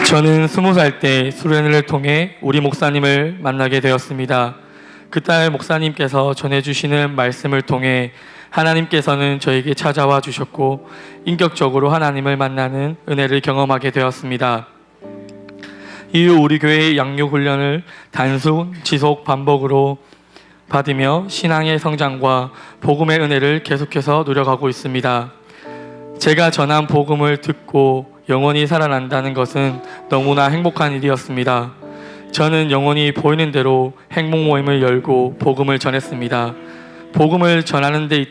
저는 20살 때 수련회를 통해 우리 목사님을 만나게 되었습니다. 그날 목사님께서 전해주시는 말씀을 통해 하나님께서는 저에게 찾아와 주셨고 인격적으로 하나님을 만나는 은혜를 경험하게 되었습니다. 이후 우리 교회의 양육 훈련을 단순, 지속, 반복으로 받으며 신앙의 성장과 복음의 은혜를 계속해서 누려가고 있습니다. 제가 전한 복음을 듣고 영혼이 살아난다는 것은 너무나 행복한 일이었습니다. 저는 영혼이 보이는 대로 행복 모임을 열고 복음을 전했습니다. 복음을 전하는 데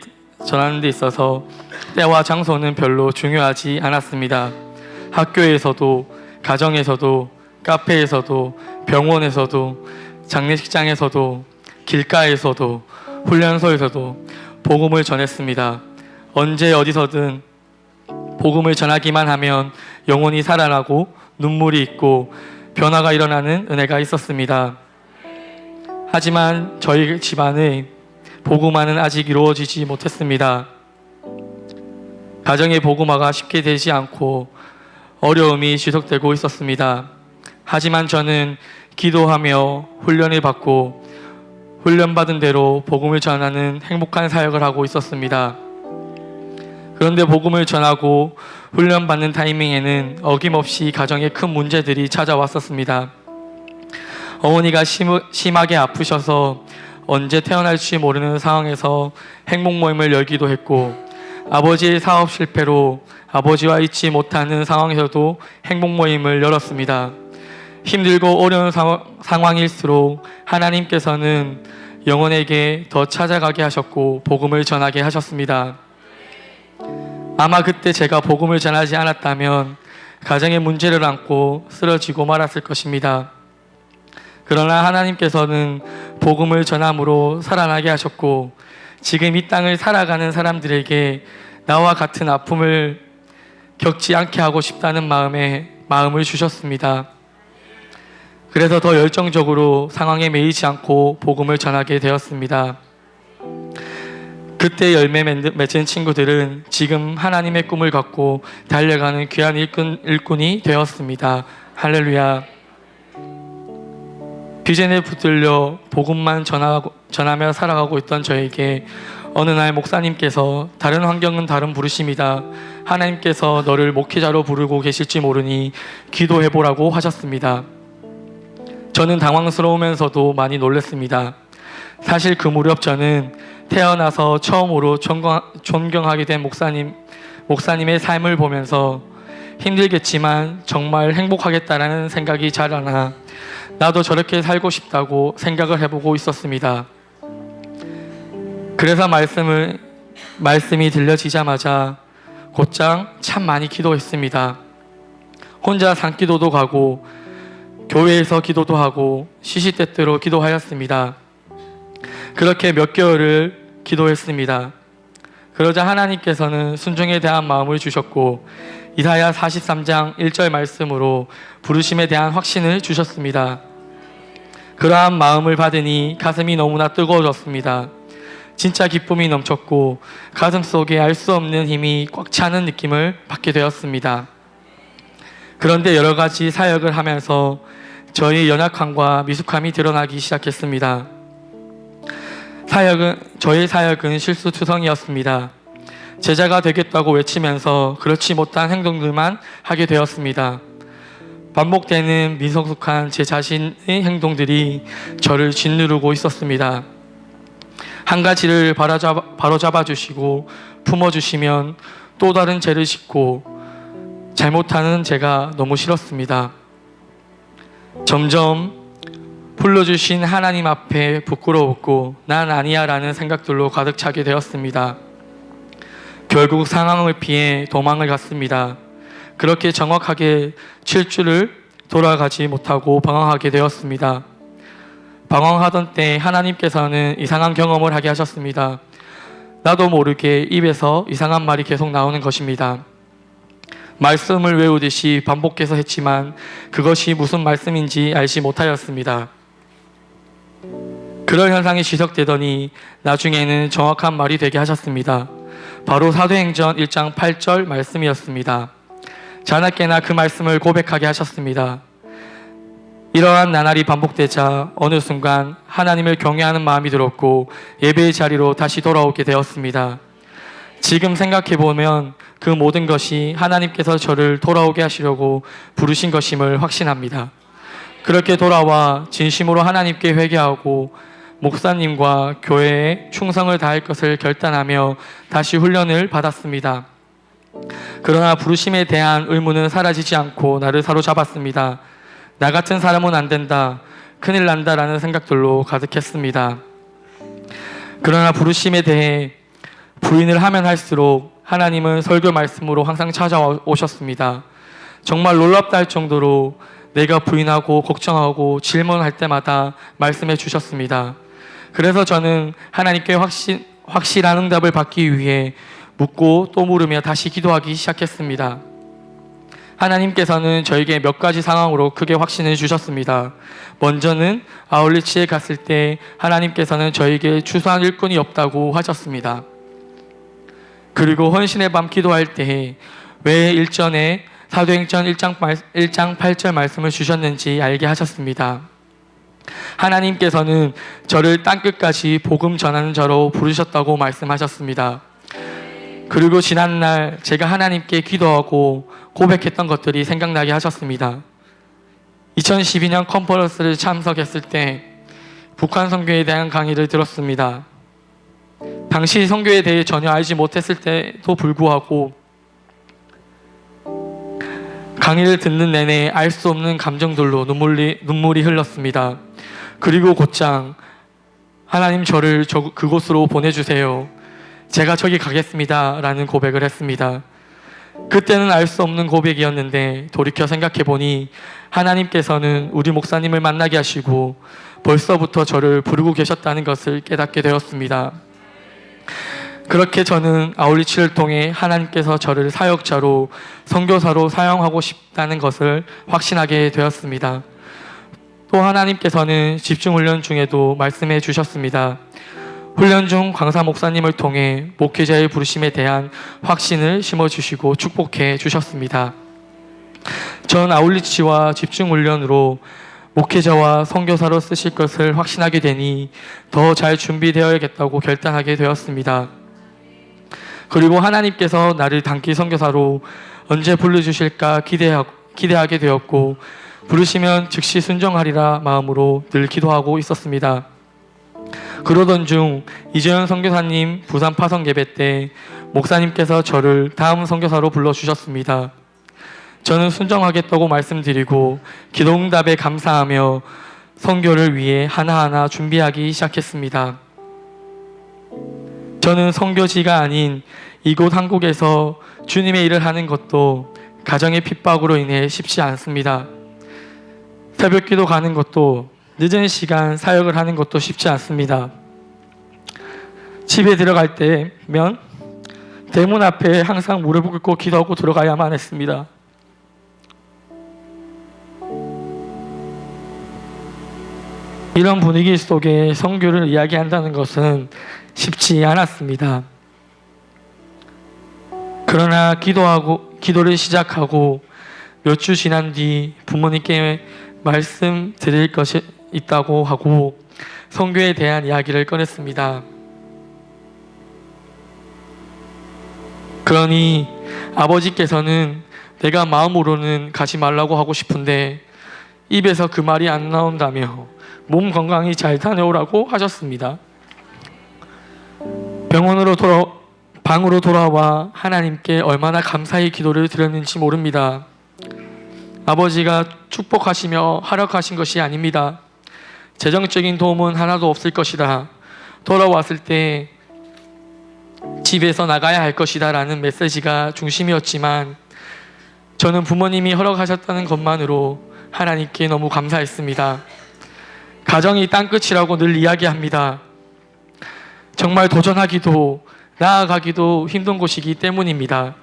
있어서 때와 장소는 별로 중요하지 않았습니다. 학교에서도, 가정에서도, 카페에서도, 병원에서도, 장례식장에서도, 길가에서도, 훈련소에서도 복음을 전했습니다. 언제 어디서든 복음을 전하기만 하면 영혼이 살아나고 눈물이 있고 변화가 일어나는 은혜가 있었습니다. 하지만 저희 집안의 복음화는 아직 이루어지지 못했습니다. 가정의 복음화가 쉽게 되지 않고 어려움이 지속되고 있었습니다. 하지만 저는 기도하며 훈련을 받고 훈련받은 대로 복음을 전하는 행복한 사역을 하고 있었습니다. 그런데 복음을 전하고 훈련받는 타이밍에는 어김없이 가정에 큰 문제들이 찾아왔었습니다. 어머니가 심하게 아프셔서 언제 태어날지 모르는 상황에서 행복 모임을 열기도 했고, 아버지의 사업 실패로 아버지와 있지 못하는 상황에서도 행복 모임을 열었습니다. 힘들고 어려운 상황일수록 하나님께서는 영혼에게 더 찾아가게 하셨고 복음을 전하게 하셨습니다. 아마 그때 제가 복음을 전하지 않았다면 가정의 문제를 안고 쓰러지고 말았을 것입니다. 그러나 하나님께서는 복음을 전함으로 살아나게 하셨고 지금 이 땅을 살아가는 사람들에게 나와 같은 아픔을 겪지 않게 하고 싶다는 마음을 주셨습니다. 그래서 더 열정적으로 상황에 매이지 않고 복음을 전하게 되었습니다. 그때 열매 맺은 친구들은 지금 하나님의 꿈을 갖고 달려가는 귀한 일꾼이 되었습니다. 할렐루야. 비전에 붙들려 복음만 전하며 살아가고 있던 저에게 어느 날 목사님께서 다른 환경은 다른 부르심이다. 하나님께서 너를 목회자로 부르고 계실지 모르니 기도해보라고 하셨습니다. 저는 당황스러우면서도 많이 놀랐습니다. 사실 그 무렵 저는 태어나서 처음으로 존경하게 된 목사님의 삶을 보면서 힘들겠지만 정말 행복하겠다라는 생각이 자라나 나도 저렇게 살고 싶다고 생각을 해보고 있었습니다. 그래서 말씀이 들려지자마자 곧장 참 많이 기도했습니다. 혼자 산기도도 가고 교회에서 기도도 하고 시시때때로 기도하였습니다. 그렇게 몇 개월을 기도했습니다. 그러자 하나님께서는 순종에 대한 마음을 주셨고 이사야 43장 1절 말씀으로 부르심에 대한 확신을 주셨습니다. 그러한 마음을 받으니 가슴이 너무나 뜨거워졌습니다. 진짜 기쁨이 넘쳤고 가슴속에 알 수 없는 힘이 꽉 차는 느낌을 받게 되었습니다. 그런데 여러 가지 사역을 하면서 저의 연약함과 미숙함이 드러나기 시작했습니다. 저의 사역은 실수투성이었습니다. 제자가 되겠다고 외치면서 그렇지 못한 행동들만 하게 되었습니다. 반복되는 미성숙한 제 자신의 행동들이 저를 짓누르고 있었습니다. 한 가지를 바로잡아 주시고 품어주시면 또 다른 죄를 짓고 잘못하는 제가 너무 싫었습니다. 점점 불러주신 하나님 앞에 부끄러웠고 난 아니야 라는 생각들로 가득 차게 되었습니다. 결국 상황을 피해 도망을 갔습니다. 그렇게 정확하게 7주를 돌아가지 못하고 방황하게 되었습니다. 방황하던 때 하나님께서는 이상한 경험을 하게 하셨습니다. 나도 모르게 입에서 이상한 말이 계속 나오는 것입니다. 말씀을 외우듯이 반복해서 했지만 그것이 무슨 말씀인지 알지 못하였습니다. 그런 현상이 지속되더니 나중에는 정확한 말이 되게 하셨습니다. 바로 사도행전 1장 8절 말씀이었습니다. 자나깨나 그 말씀을 고백하게 하셨습니다. 이러한 나날이 반복되자 어느 순간 하나님을 경외하는 마음이 들었고 예배의 자리로 다시 돌아오게 되었습니다. 지금 생각해보면 그 모든 것이 하나님께서 저를 돌아오게 하시려고 부르신 것임을 확신합니다. 그렇게 돌아와 진심으로 하나님께 회개하고 목사님과 교회에 충성을 다할 것을 결단하며 다시 훈련을 받았습니다. 그러나 부르심에 대한 의무는 사라지지 않고 나를 사로잡았습니다. 나 같은 사람은 안 된다, 큰일 난다라는 생각들로 가득했습니다. 그러나 부르심에 대해 부인을 하면 할수록 하나님은 설교 말씀으로 항상 찾아오셨습니다. 정말 놀랍다 할 정도로 내가 부인하고 걱정하고 질문할 때마다 말씀해 주셨습니다. 그래서 저는 하나님께 확실한 응답을 받기 위해 묻고 또 물으며 다시 기도하기 시작했습니다. 하나님께서는 저에게 몇 가지 상황으로 크게 확신을 주셨습니다. 먼저는 아울리치에 갔을 때 하나님께서는 저에게 추수한 일꾼이 없다고 하셨습니다. 그리고 헌신의 밤 기도할 때 왜 일전에 사도행전 1장 8절 말씀을 주셨는지 알게 하셨습니다. 하나님께서는 저를 땅끝까지 복음 전하는 자로 부르셨다고 말씀하셨습니다. 그리고 지난날 제가 하나님께 기도하고 고백했던 것들이 생각나게 하셨습니다. 2012년 컨퍼런스를 참석했을 때 북한 선교에 대한 강의를 들었습니다. 당시 선교에 대해 전혀 알지 못했을 때도 불구하고 강의를 듣는 내내 알 수 없는 감정들로 눈물이 흘렀습니다. 그리고 곧장 하나님 저를 그곳으로 보내주세요. 제가 저기 가겠습니다 라는 고백을 했습니다. 그때는 알 수 없는 고백이었는데 돌이켜 생각해보니 하나님께서는 우리 목사님을 만나게 하시고 벌써부터 저를 부르고 계셨다는 것을 깨닫게 되었습니다. 그렇게 저는 아울리치를 통해 하나님께서 저를 사역자로 선교사로 사용하고 싶다는 것을 확신하게 되었습니다. 또 하나님께서는 집중훈련 중에도 말씀해 주셨습니다. 훈련 중 강사 목사님을 통해 목회자의 부르심에 대한 확신을 심어주시고 축복해 주셨습니다. 전 아울리치와 집중훈련으로 목회자와 선교사로 쓰실 것을 확신하게 되니 더 잘 준비되어야겠다고 결단하게 되었습니다. 그리고 하나님께서 나를 단기 선교사로 언제 불러주실까 기대하게 되었고 부르시면 즉시 순종하리라 마음으로 늘 기도하고 있었습니다. 그러던 중 이재현 선교사님 부산 파송 예배 때 목사님께서 저를 다음 선교사로 불러주셨습니다. 저는 순종하겠다고 말씀드리고 기도응답에 감사하며 선교를 위해 하나하나 준비하기 시작했습니다. 저는 선교지가 아닌 이곳 한국에서 주님의 일을 하는 것도 가정의 핍박으로 인해 쉽지 않습니다. 새벽기도 가는 것도 늦은 시간 사역을 하는 것도 쉽지 않습니다. 집에 들어갈 때면 대문 앞에 항상 무릎을 꿇고 기도하고 들어가야만 했습니다. 이런 분위기 속에 선교를 이야기한다는 것은 쉽지 않았습니다. 그러나 기도를 시작하고 몇 주 지난 뒤 부모님께 말씀드릴 것이 있다고 하고 선교에 대한 이야기를 꺼냈습니다. 그러니 아버지께서는 내가 마음으로는 가지 말라고 하고 싶은데 입에서 그 말이 안 나온다며 몸 건강히 잘 다녀오라고 하셨습니다. 방으로 돌아와 하나님께 얼마나 감사히 기도를 드렸는지 모릅니다. 아버지가 축복하시며 활약하신 것이 아닙니다. 재정적인 도움은 하나도 없을 것이다. 돌아왔을 때 집에서 나가야 할 것이다 라는 메시지가 중심이었지만 저는 부모님이 허락하셨다는 것만으로 하나님께 너무 감사했습니다. 가정이 땅끝이라고 늘 이야기합니다. 정말 도전하기도 나아가기도 힘든 곳이기 때문입니다.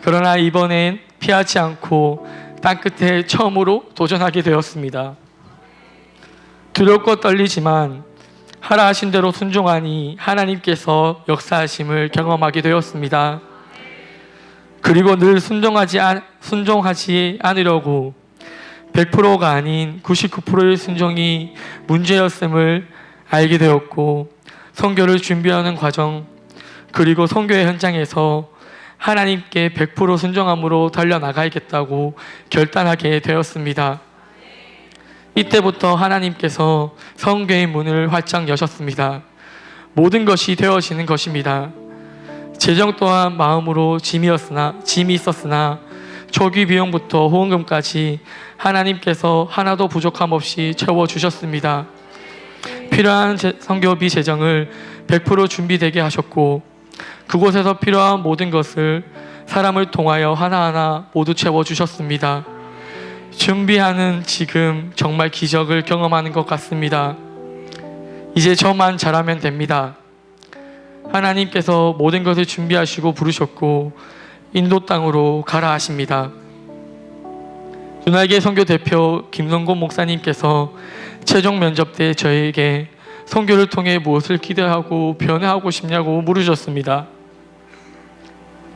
그러나 이번엔 피하지 않고 땅끝에 처음으로 도전하게 되었습니다. 두렵고 떨리지만 하라 하신 대로 순종하니 하나님께서 역사하심을 경험하게 되었습니다. 그리고 늘 순종하지 않으려고 100%가 아닌 99%의 순종이 문제였음을 알게 되었고, 선교를 준비하는 과정 그리고 선교의 현장에서 하나님께 100% 순종함으로 달려나가야겠다고 결단하게 되었습니다. 이때부터 하나님께서 선교의 문을 활짝 여셨습니다. 모든 것이 되어지는 것입니다. 재정 또한 마음으로 짐이 있었으나 초기 비용부터 후원금까지 하나님께서 하나도 부족함 없이 채워주셨습니다. 필요한 선교비 재정을 100% 준비되게 하셨고, 그곳에서 필요한 모든 것을 사람을 통하여 하나하나 모두 채워주셨습니다. 준비하는 지금 정말 기적을 경험하는 것 같습니다. 이제 저만 잘하면 됩니다. 하나님께서 모든 것을 준비하시고 부르셨고 인도 땅으로 가라 하십니다. 윤활계 선교 대표 김성곤 목사님께서 최종 면접 때 저에게 선교를 통해 무엇을 기대하고 변화하고 싶냐고 물으셨습니다.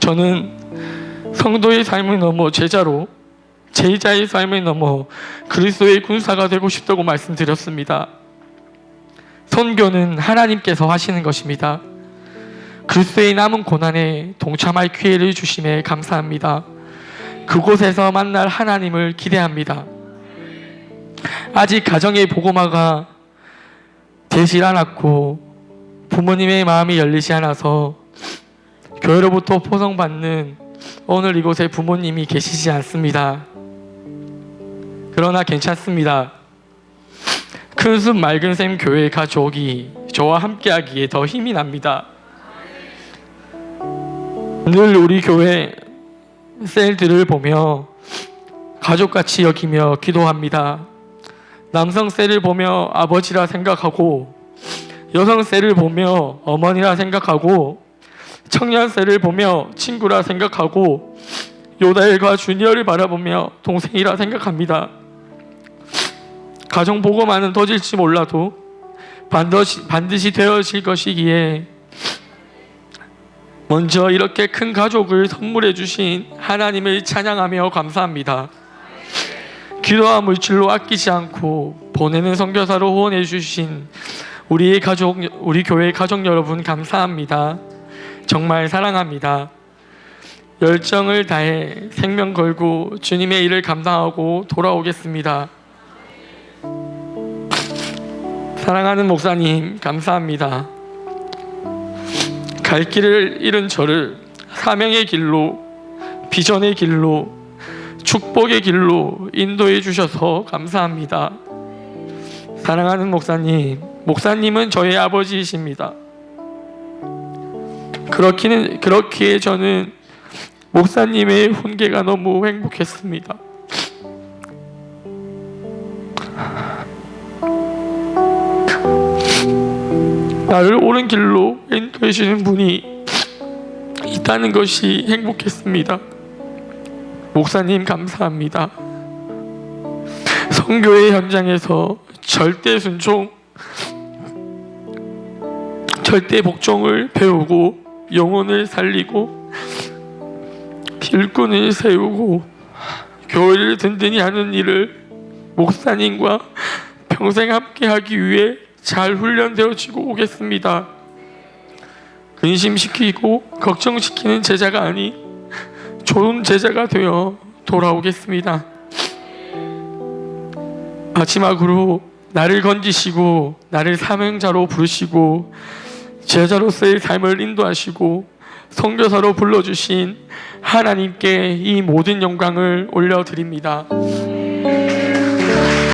저는 성도의 삶을 넘어 제자의 삶을 넘어 그리스도의 군사가 되고 싶다고 말씀드렸습니다. 선교는 하나님께서 하시는 것입니다. 그리스도의 남은 고난에 동참할 기회를 주심에 감사합니다. 그곳에서 만날 하나님을 기대합니다. 아직 가정의 복음화가 되지 않았고 부모님의 마음이 열리지 않아서 교회로부터 포성받는 오늘 이곳에 부모님이 계시지 않습니다. 그러나 괜찮습니다. 큰숲 맑은 샘 교회 가족이 저와 함께하기에 더 힘이 납니다. 늘 우리 교회 셀들을 보며 가족같이 여기며 기도합니다. 남성 셀을 보며 아버지라 생각하고, 여성 셀을 보며 어머니라 생각하고, 청년 셀을 보며 친구라 생각하고, 요다엘과 주니어를 바라보며 동생이라 생각합니다. 가정 보고만은 더질지 몰라도 반드시 되어질 것이기에 먼저 이렇게 큰 가족을 선물해 주신 하나님을 찬양하며 감사합니다. 기도와 물질로 아끼지 않고 보내는 선교사로 후원해 주신 우리 교회 가족 여러분 감사합니다. 정말 사랑합니다. 열정을 다해 생명 걸고 주님의 일을 감당하고 돌아오겠습니다. 사랑하는 목사님 감사합니다. 갈 길을 잃은 저를 사명의 길로, 비전의 길로, 축복의 길로 인도해 주셔서 감사합니다. 사랑하는 목사님은 저의 아버지이십니다. 그렇기에 저는 목사님의 훈계가 너무 행복했습니다. 나를 옳은 길로 인도해 주시는 분이 있다는 것이 행복했습니다. 목사님 감사합니다. 선교의 현장에서 절대 순종, 절대 복종을 배우고 영혼을 살리고 일꾼을 세우고 교회를 든든히 하는 일을 목사님과 평생 함께하기 위해 잘 훈련되어지고 오겠습니다. 근심시키고 걱정시키는 제자가 아닌 좋은 제자가 되어 돌아오겠습니다. 마지막으로 나를 건지시고 나를 사명자로 부르시고 제자로서의 삶을 인도하시고 선교사로 불러주신 하나님께 이 모든 영광을 올려드립니다.